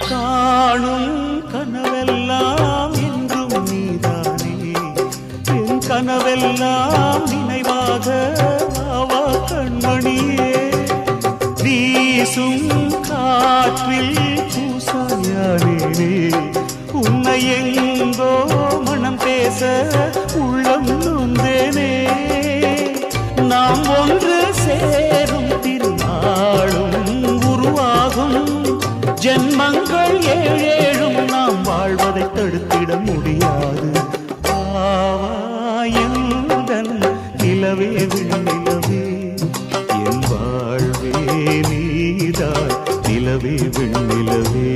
காணும் கனவெல்லாம் என்றும் நீதானே என் கனவெல்லாம் நினைவாக ஆவா கண்மணியே வீசும் காற்றில் பூசாயானே உன்னை எங்கோ மனம் பேச உள்ளம் நொந்தேனே நாம் ஒன்று சேரும் திருநாளும் உருவாகும் ஜென்மங்கள் ஏழேழும் நாம் வாழ்வதை தடுத்திட முடியாது ஆவாயந்தன் நிலவே விண்ணிலவே என் வாழ்வே நீதாய் நிலவே விண்ணிலவே